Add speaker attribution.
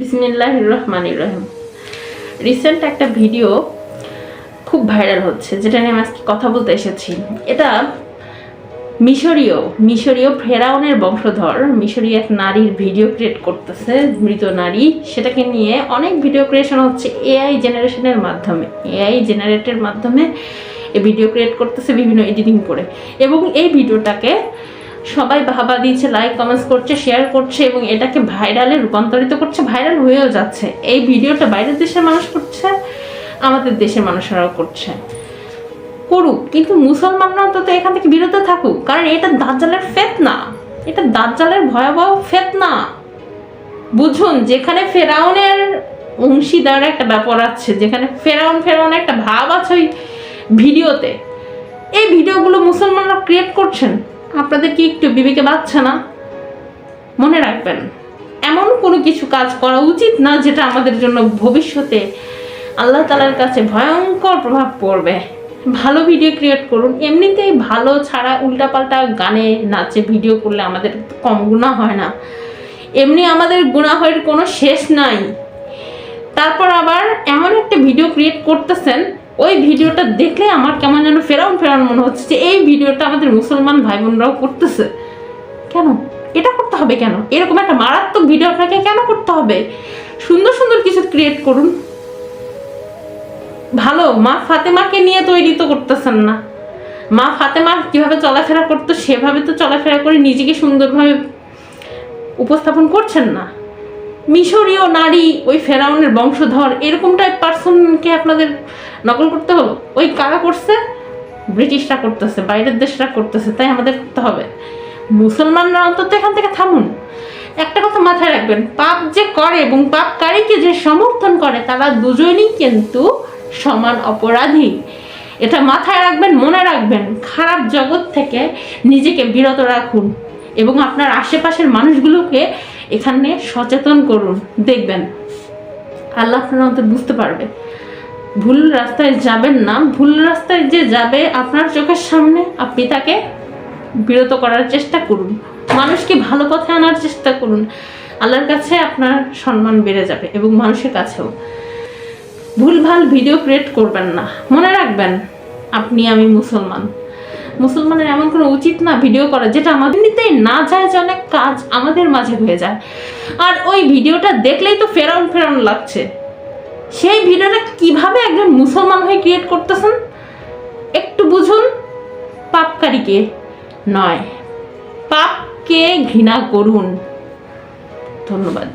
Speaker 1: বিসমিল্লাহির রহমানির রহিম। রিসেন্ট একটা ভিডিও খুব ভাইরাল হচ্ছে, যেটা নিয়ে আমি আজকে কথা বলতে এসেছি। এটা মিশরীয় ফেরাউনের বংশধর মিশরীয় এক নারীর ভিডিও ক্রিয়েট করতেছে, মৃত নারী। সেটাকে নিয়ে অনেক ভিডিও ক্রিয়েশন হচ্ছে এআই জেনারেটের মাধ্যমে এই ভিডিও ক্রিয়েট করতেছে, বিভিন্ন এডিটিং করে। এবং এই ভিডিওটাকে সবাই বাহবা দিয়েছে, লাইক কমেন্টস করছে, শেয়ার করছে এবং এটাকে ভাইরালে রূপান্তরিত করছে, ভাইরাল হয়েও যাচ্ছে। এই ভিডিওটা বাইরের দেশের মানুষ করছে, আমাদের দেশের মানুষেরাও করছে, করুক, কিন্তু মুসলমানরা তো এখান থেকে বিরত থাকুক। কারণ এটা দাজ্জালের ফিতনা, এটা দাজ্জালের ভয়াবহ ফিতনা। বুঝুন, যেখানে ফেরাউনের অংশীদার একটা ব্যাপার আছে, যেখানে ফেরাউন একটা ভাব আছে ওই ভিডিওতে, এই ভিডিওগুলো মুসলমানরা ক্রিয়েট করছেন। আপনাদের কি একটু বিবেকে বাঁচছে না? মনে রাখবেন, এমন কোনো কিছু কাজ করা উচিত না যেটা আমাদের জন্য ভবিষ্যতে আল্লাহ তাআলার কাছে ভয়ঙ্কর প্রভাব পড়বে। ভালো ভিডিও ক্রিয়েট করুন। এমনিতেই ভালো ছাড়া উল্টাপাল্টা গানে নাচে ভিডিও করলে আমাদের কম গুনাহ হয় না, এমনি আমাদের গুনাহের কোনো শেষ নাই। তারপর আবার এমন একটা ভিডিও ক্রিয়েট করতেছেন, ওই ভিডিওটা দেখলে আমার কেমন যেন ফেরাউন মনে হচ্ছে যে এই ভিডিওটা আমাদের মুসলমান ভাই বোনরাও করতেছে। কেন এটা করতে হবে? কেন এরকম একটা মারাত্মক ভিডিও আপনাকে কেন করতে হবে? সুন্দর সুন্দর কিছু ক্রিয়েট করুন। ভালো মা ফাতেমাকে নিয়ে তৈরি তো করতেছেন না। মা ফাতেমা কিভাবে চলাফেরা করতো সেভাবে তো চলাফেরা করে নিজেকে সুন্দরভাবে উপস্থাপন করছেন না। মিশরীয় নারী, ওই ফেরাউনের বংশধর, এরকম টাইপ পার্সনকে আপনাদের নকল করতে হলো। ওই কারা করছে? ব্রিটিশরা করতেছে, বাইরের দেশরা করতেছে, তাই আমাদের করতে হবে? মুসলমানরা অন্তত এখান থেকে থামুন। একটা কথা মাথায় রাখবেন, পাপ যে করে এবং পাপকারীকে যে সমর্থন করে তারা দুজনই কিন্তু সমান অপরাধী। এটা মাথায় রাখবেন, মনে রাখবেন। খারাপ জগৎ থেকে নিজেকে বিরত রাখুন এবং আপনার আশেপাশের মানুষগুলোকে এখানে সচেতন করুন। দেখবেন আল্লাহ আপনার অন্তর বুঝতে পারবে। ভুল রাস্তায় যাবেন না। ভুল রাস্তায় যে যাবে আপনার চোখের সামনে, আপনি তাকে বিরত করার চেষ্টা করুন, মানুষকে ভালো পথে আনার চেষ্টা করুন। আল্লাহর কাছে আপনার সম্মান বেড়ে যাবে এবং মানুষের কাছেও। ভুলভাল ভিডিও ক্রিয়েট করবেন না। মনে রাখবেন, আমি মুসলমানের এমন কোনো উচিত না ভিডিও করা যেটা আমাদের নিতেই না যায়, যে অনেক কাজ আমাদের মাঝে হয়ে যায়। আর ওই ভিডিওটা দেখলেই তো ফেরাউন লাগছে। সেই ভিডিওটা কিভাবে একজন মুসলমান হয়ে ক্রিয়েট করতেছেন একটু বুঝুন। পাপকারীকে নয়, পাপকে ঘৃণা করুন। ধন্যবাদ।